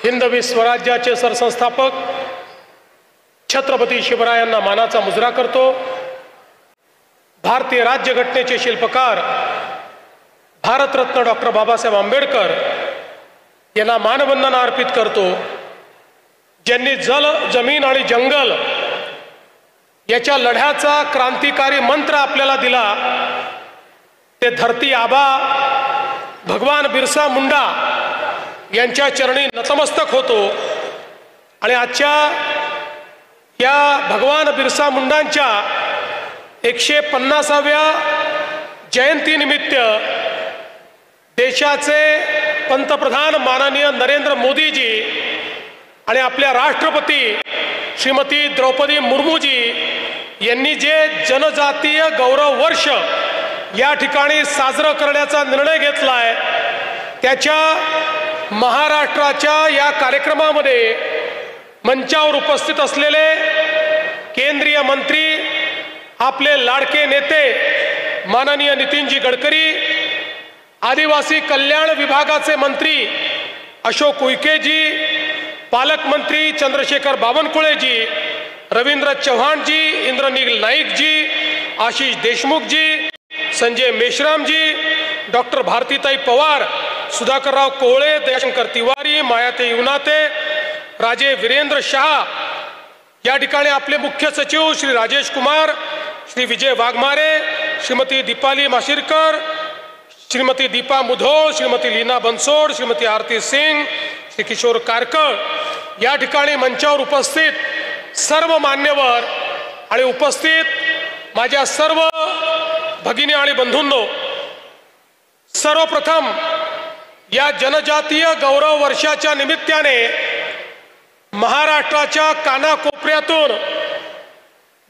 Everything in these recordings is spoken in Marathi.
हिंदवी स्वराज्याचे सरसंस्थापक छत्रपती शिवरायांना मानाचा मुजरा करतो। भारतीय राज्यघटनेचे शिल्पकार भारतरत्न डॉक्टर बाबासाहेब आंबेडकर यांना मानवंदना अर्पित करतो, ज्यांनी जल, जमीन आणि जंगल याच्या लढ्याचा क्रांतिकारी मंत्र आपल्याला दिला। ते धरती आबा भगवान बिरसा मुंडा यांच्या चरणी नतमस्तक होतो आणि आजच्या या भगवान बिरसा मुंडांच्या 150व्या जयंतीनिमित्त देशाचे पंतप्रधान माननीय नरेंद्र मोदीजी आणि आपल्या राष्ट्रपती श्रीमती द्रौपदी मुर्मूजी यांनी जे जनजातीय गौरव वर्ष या ठिकाणी साजरं करण्याचा निर्णय घेतलाय, त्याच्या महाराष्ट्राच्या या कार्यक्रमामध्ये मंचावर उपस्थित असलेले केंद्रीय मंत्री, आपले लाडके नेते माननीय नितीनजी गडकरी, आदिवासी कल्याण विभागाचे मंत्री अशोक उईकेजी, पालकमंत्री चंद्रशेखर बावनकुळेजी, रवींद्र चव्हाणजी, इंद्रनील नाईकजी, आशिष देशमुखजी, संजय मेश्रामजी, डॉक्टर भारतीताई पवार, सुधाकरराव कोहळे, दयाशंकर तिवारी, मायाते युनाते, राजे वीरेंद्र शाह, या ठिकाणी आपले मुख्य सचिव श्री राजेश कुमार, श्री विजय वाघमारे, श्रीमती दीपाली माशिरकर, श्रीमती दीपा मुधोळ, श्रीमती लीना बनसोड, श्रीमती आरती सिंग, श्री किशोर कारकळ, या ठिकाणी मंचावर उपस्थित सर्व मान्यवर आणि उपस्थित माझ्या सर्व भगिनी आणि बंधूंनो, सर्वप्रथम या जनजातीय गौरव वर्षाच्या निमित्ताने महाराष्ट्राच्या कानाकोपऱ्यातून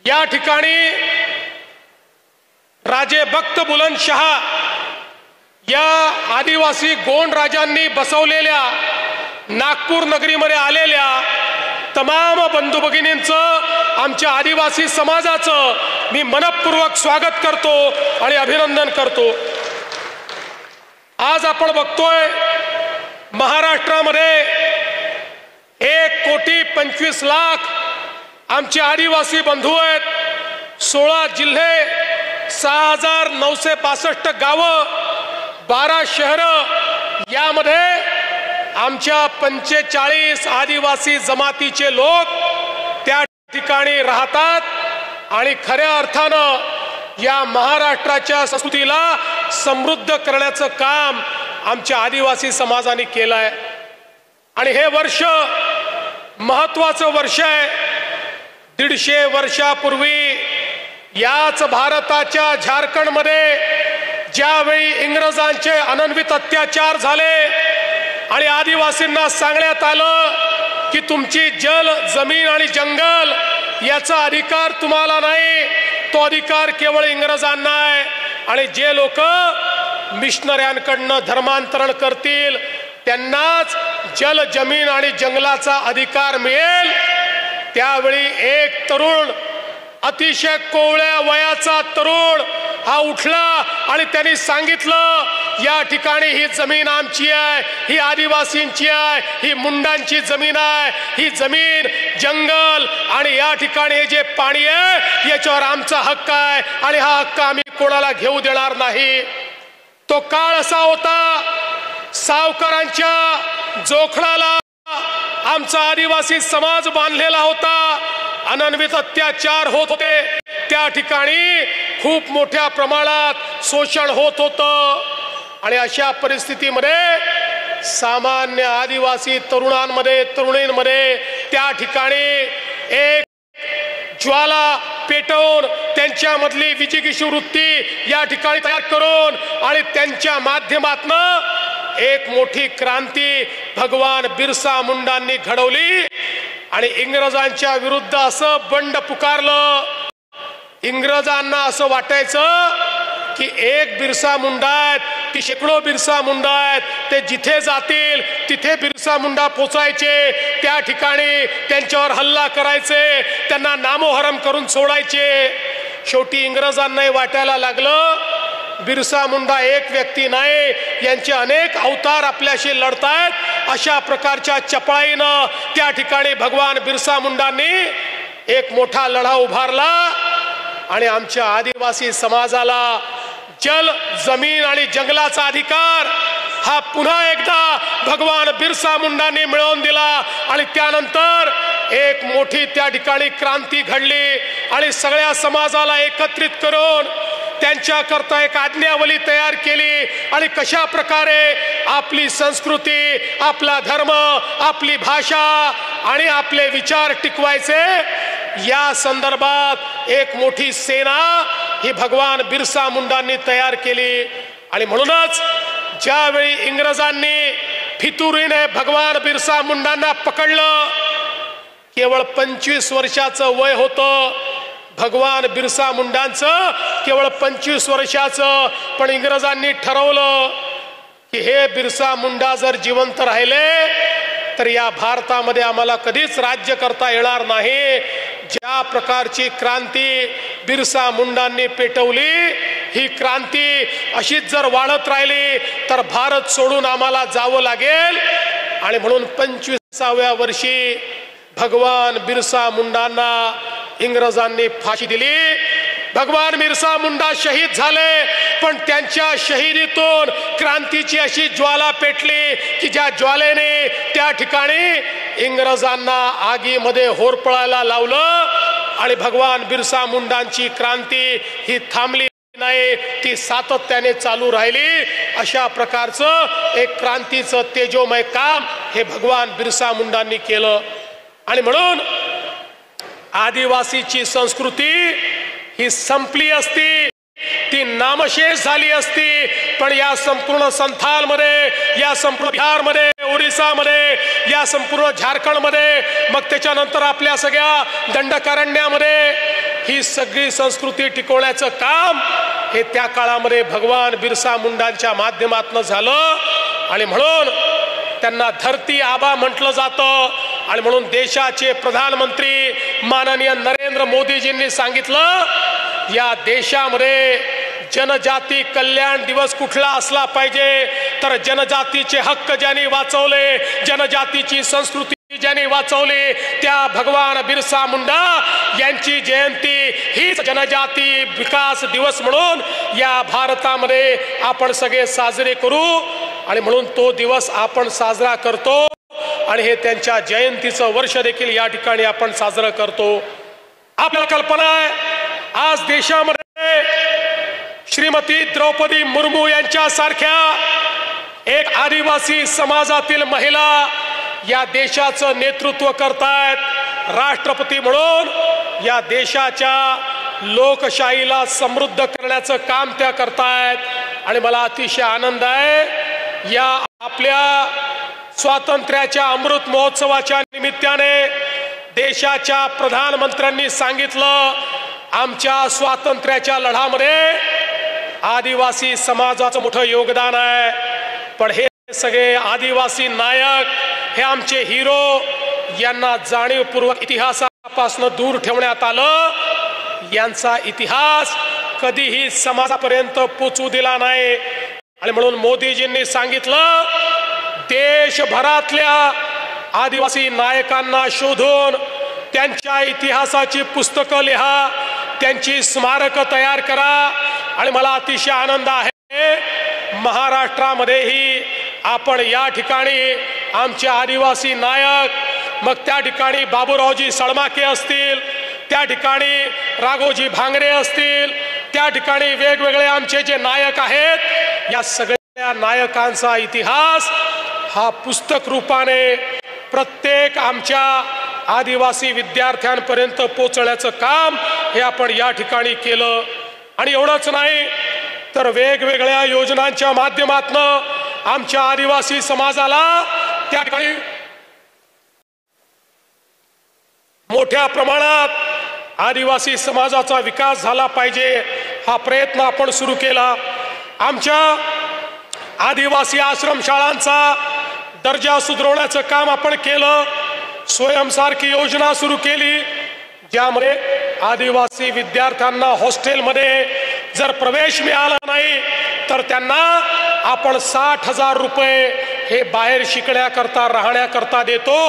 या ठिकाणी राजे बख्त बुलंदशाह या आदिवासी गोंड राजांनी बसवलेल्या नागपूर नगरीमध्ये आलेल्या तमाम बंधू भगिनींचं, आमच्या आदिवासी समाजाचं मी मनपूर्वक स्वागत करतो आणि अभिनंदन करतो। आज आपण बघतोय महाराष्ट्रामध्ये 1,25,00,000 आमचे आदिवासी बंधू आहेत। 16 जिल्हे, 6,962 गावं, 12 शहरं, यामध्ये आमच्या 45 आदिवासी जमातीचे लोक त्या ठिकाणी राहतात आणि खऱ्या अर्थानं या महाराष्ट्राच्या संस्कृतीला समृद्ध करण्याचं काम आमच्या आदिवासी समाजाने केलं आहे। आणि हे वर्ष महत्त्वाचं वर्ष आहे। 150 वर्षापूर्वी याच भारताच्या झारखंडमध्ये ज्यावेळी इंग्रजांचे अनन्वित अत्याचार झाले आणि आदिवासींना सांगण्यात आलं की तुमची जल, जमीन आणि जंगल याचा अधिकार तुम्हाला नाही, तो अधिकार केवळ इंग्रजांना आहे आणि जे लोक मिशनऱ्यांकडनं धर्मांतरण करतील त्यांनाच जल, जमीन आणि जंगलाचा अधिकार मिळेल। त्यावेळी एक तरुण, अतिशय कोवळ्या वयाचा तरुण हा उठला आणि त्यांनी सांगितलं, या ठिकाणी ही जमीन आमची आहे, ही आदिवासींची आहे, ही मुंडांची जमीन आहे, ही जमीन, जंगल आणि या ठिकाणी हे जे पाणी आहे याच्यावर आमचा हक्क आहे आणि हा हक्क आम्ही कोणाला घेऊ देणार नाही। तो काळ असा होता, सावकारांच्या जोखडाला आमचा आदिवासी समाज बांधलेला होता, अनन्वित अत्याचार होत होते, त्या ठिकाणी खूप मोठ्या प्रमाणात शोषण होत होतं आणि अशा परिस्थितीमध्ये सामान्य आदिवासी तरुणांमध्ये, तरुणींमध्ये त्या ठिकाणी एक ज्वाला पेटवून त्यांच्यामधली विजिगीषू वृत्ती या ठिकाणी तयार करून आणि त्यांच्या माध्यमातून एक मोठी क्रांती भगवान बिरसा मुंडांनी घडवली आणि इंग्रजांच्या विरुद्ध असं बंड पुकारलं। इंग्रजांना असं वाटायचं की एक बिरसा मुंडा आहेत, की शेकडो बिरसा मुंडा आहेत, ते जिथे जातील तिथे बिरसा मुंडा पोचायचे, त्या ठिकाणी त्यांच्यावर हल्ला करायचे, त्यांना नामोहरम करून सोडायचे। शेवटी इंग्रजांनाही वाटायला लागलं बिरसा मुंडा एक व्यक्ती नाही, यांचे अनेक अवतार आपल्याशी लढतायत। अशा प्रकारच्या चपळाईनं त्या ठिकाणी भगवान बिरसा मुंडांनी एक मोठा लढा उभारला आणि आमच्या आदिवासी समाजाला जल, जमीन आणि जंगलाचा अधिकार हा पुन्हा एकदा भगवान बिरसा मुंडांनी मिळवून दिला। आणि त्यानंतर एक मोठी त्या ठिकाणी क्रांती घडली आणि सगळ्या समाजाला एकत्रित करून त्यांच्याकरता एक आज्ञावली तयार केली आणि कशा प्रकारे आपली संस्कृती, आपला धर्म, आपली भाषा आणि आपले विचार टिकवायचे या संदर्भात एक मोठी सेना ही भगवान बिरसा मुंडांनी तयार केली। आणि म्हणूनच ज्यावेळी इंग्रजांनी फितुरीने भगवान बिरसा मुंडांना पकडलं, केवळ 25 वर्षाचं वय होतं भगवान बिरसा मुंडांचं, केवळ 25 वर्षाचं। पण इंग्रजांनी ठरवलं की हे बिरसा मुंडा जर जिवंत राहिले तर या भारतामध्ये आम्हाला कधीच राज्य करता येणार नाही। ज्या प्रकारची क्रांती बिरसा मुंडांनी पेटवली, ही क्रांती अशीच जर वाढत राहिली तर भारत सोडून आम्हाला जावं लागेल। आणि म्हणून 25व्या वर्षी भगवान बिरसा मुंडांना इंग्रजांनी फाशी दिली। भगवान बिरसा मुंडा शहीद झाले, पण त्यांच्या शहीदीतून क्रांतीची अशी ज्वाला पेटली की ज्या ज्वालेने त्या ठिकाणी इंग्रजांना आगीमध्ये होरपळायला लावलं आणि भगवान बिरसा मुंडांची क्रांती ही थांबली नाही, ती सातत्याने चालू राहिली। अशा प्रकारचं एक क्रांतीचं तेजोमय काम हे भगवान बिरसा मुंडांनी केलं। आणि म्हणून आदिवासीची संस्कृती ही संपली असती, ती नामशेष झाली असती, पण या संपूर्ण संथालमध्ये, या संपूर्ण बिहारमध्ये, ओरिसामध्ये, या संपूर्ण झारखंडमध्ये, मग त्याच्यानंतर आपल्या सगळ्या दंडकारण्यामध्ये ही सगळी संस्कृती टिकवण्याचं काम हे त्या काळामध्ये भगवान बिरसा मुंडांच्या माध्यमातून झालं। आणि म्हणून त्यांना धरती आबा म्हटलं जातं। आणि म्हणून देशाचे प्रधानमंत्री माननीय नरेंद्र मोदीजींनी सांगितलं, या देशामध्ये जनजाती कल्याण दिवस कुठला असला पाहिजे तर जनजातीचे हक्क ज्यांनी वाचवले, जनजातीची संस्कृती ज्यांनी वाचवली, त्या भगवान बिरसा मुंडा यांची जयंती हीच जनजाती विकास दिवस म्हणून या भारतामध्ये आपण सगळे साजरे करू। आणि म्हणून तो दिवस आपण साजरा करतो आणि हे त्यांच्या जयंतीचं वर्ष देखील या ठिकाणी आपण साजरं करतो। आपल्याला कल्पना आहे आज देशामध्ये श्रीमती द्रौपदी मुर्मू यांच्यासारख्या एक आदिवासी समाजातील महिला या देशाचं नेतृत्व करतायत। राष्ट्रपती म्हणून या देशाच्या लोकशाहीला समृद्ध करण्याचं काम त्या करतायत। आणि मला अतिशय आनंद आहे या आपल्या स्वातंत्र्याच्या अमृत महोत्सवाच्या निमित्ताने देशाच्या प्रधानमंत्र्यांनी सांगितलं, आमच्या स्वातंत्र्याच्या लढ्यामध्ये आदिवासी समाजाचं मोठं योगदान आहे। पण हे सगळे आदिवासी नायक, हे आमचे हिरो, यांना जाणीवपूर्वक इतिहासापासून दूर ठेवण्यात आलं। यांचा इतिहास कधीही समाजापर्यंत पोचू दिला नाही। आणि म्हणून मोदीजींनी सांगितलं, देशभरातल्या आदिवासी नायकांना शोधून त्यांच्या इतिहासाची पुस्तकं लिहा, त्यांची स्मारकं तयार करा। आणि मला अतिशय आनंद आहे महाराष्ट्रामध्येही आपण या ठिकाणी आमचे आदिवासी नायक, मग त्या ठिकाणी बाबूरावजी सळमाके असतील, त्या ठिकाणी राघोजी भांगरे असतील, त्या ठिकाणी वेगवेगळे आमचे जे नायक आहेत, या सगळ्या नायकांचा इतिहास हा पुस्तक रूपाने प्रत्येक आमच्या आदिवासी विद्यार्थ्यांपर्यंत पोहोचण्याचं काम हे आपण या ठिकाणी केलं। आणि एवढंच नाही तर वेगवेगळ्या योजनांच्या माध्यमातून आमच्या आदिवासी समाजाला त्या ठिकाणी मोठ्या प्रमाणात आदिवासी समाजाचा विकास झाला पाहिजे हा प्रयत्न आपण सुरू केला। आमच्या आदिवासी आश्रमशाळांचा दर्जा सुधारण्याचं काम आपण केलं। स्वयंसारखी योजना सुरू केली ज्यामध्ये आदिवासी विद्यार्थ्यांना हॉस्टेलमध्ये जर प्रवेश मिळाला नाही तर त्यांना आपण 60,000 रुपये हे बाहेर शिकण्याकरता राहण्याकरता देतो।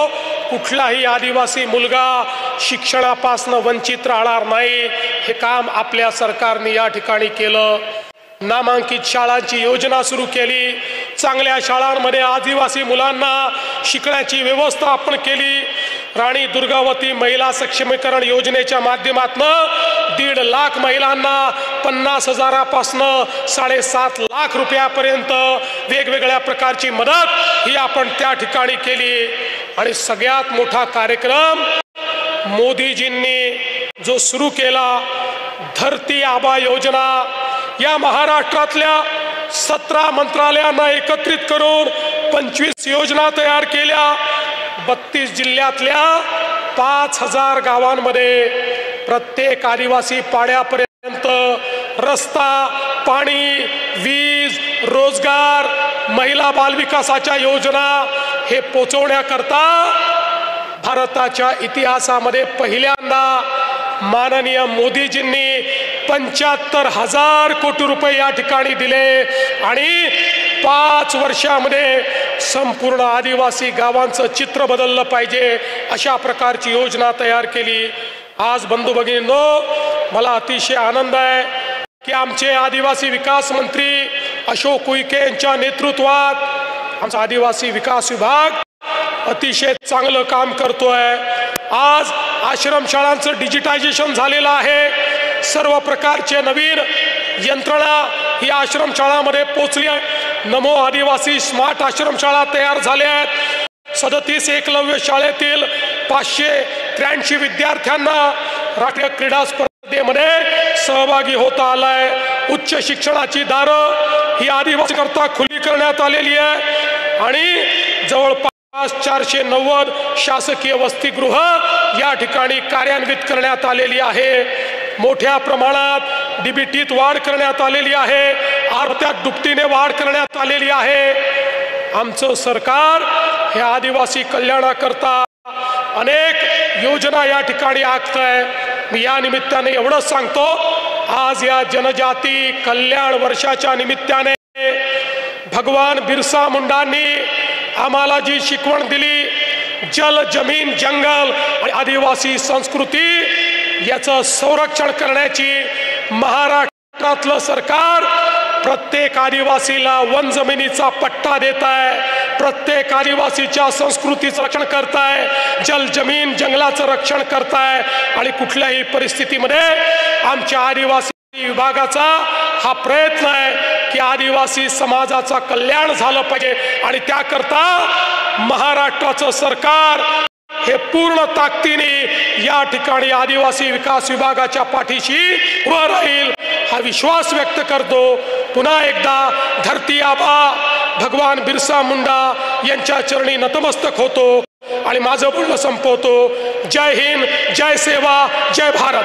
कुठलाही आदिवासी मुलगा शिक्षणापासून वंचित राहणार नाही। हे काम आपल्या सरकारने या ठिकाणी केलं। नामांकित शाळांची योजना सुरू केली। चांगल्या शाळांमध्ये आदिवासी मुलांना शिकण्याची व्यवस्था आपण केली। राणी दुर्गावती महिला सक्षमीकरण योजनेच्या माध्यमातून 1.5 लाख महिलांना 50,000पासून 7.5 लाख रुपयापर्यंत वेगवेगळ्या प्रकारची मदत ही आपण त्या ठिकाणी केली। आणि सगळ्यात मोठा कार्यक्रम मोदीजींनी जो सुरू केला, धरती आबा योजना, या महाराष्ट्रातल्या 17 मंत्रालयांना एकत्रित करून 25 योजना तयार केल्या। 32 जिल्ह्यातल्या 5,000 गावांमध्ये प्रत्येक आदिवासी पाड्यापर्यंत रस्ता, पाणी, वीज, रोजगार, महिला बालविकासाच्या योजना हे पोचवण्याकरता भारताच्या इतिहासामध्ये पहिल्यांदा माननीय मोदीजींनी 75,000 कोटी रुपये या ठिकाणी दिले आणि 5 वर्षामध्ये संपूर्ण आदिवासी गावांचं चित्र बदललं पाहिजे अशा प्रकारची योजना तयार केली। आज बंधू भगिनींनो, मला अतिशय आनंद आहे की आमचे आदिवासी विकास मंत्री अशोक उईके यांच्या नेतृत्वात आमचा आदिवासी विकास विभाग अतिशय चांगलं काम करतोय। आज आश्रमशाळांचं डिजिटायझेशन झालेलं आहे। सर्व प्रकारचे नवीन यंत्रणा ही आश्रमशाळांमध्ये पोहोचली आहे। नमो आदिवासी स्मार्ट आश्रमशाळा तयार झाल्या आहेत। 37 एकलव्य शाळेतील 583 विद्यार्थ्यांना राष्ट्रीय क्रीडा स्पर्धेमध्ये सहभागी होता आलाय। उच्च शिक्षणाची दारं ही आदिवासी करता खुली करण्यात आलेली आहे आणि जवळपास 490 शासकीय वसतिगृह या ठिकाणी कार्यान्वित करण्यात आलेली आहे। मोठ्या प्रमाणात डीबीटीत वाढ करण्यात आलेली आहे। आर्थिक दुपटीने वाढ करण्यात आलेली आहे। आमचं सरकार हे आदिवासी कल्याणाकरता अनेक योजना या ठिकाणी आखत आहे। मी या निमित्ताने एवढंच सांगतो, आज या जनजाती कल्याण वर्षाच्या निमित्ताने भगवान बिरसा मुंडांनी आम्हाला जी शिकवण दिली, जल, जमीन, जंगल आणि आदिवासी संस्कृती याचं संरक्षण करण्याची महाराष्ट्रातलं सरकार प्रत्येक आदिवासीला वन जमिनीचा पट्टा देत आहे। प्रत्येक आदिवासीच्या संस्कृतीचं रक्षण करताय, जल, जमीन, जंगलाचं रक्षण करताय आणि कुठल्याही परिस्थितीमध्ये आमच्या आदिवासी विभागाचा हा प्रयत्न आहे की आदिवासी समाजाचा कल्याण झालं पाहिजे आणि त्याकरता महाराष्ट्राचं सरकार हे पूर्ण ताकदीने या ठिकाणी आदिवासी विकास विभागाच्या पाठीशी उभं राहील हा विश्वास व्यक्त करतो। पुन्हा एकदा धरती आबा भगवान बिरसा मुंडा यांच्या चरणी नतमस्तक होतो आणि माझं बोलणं संपवतो। जय हिंद, जय सेवा, जय भारत।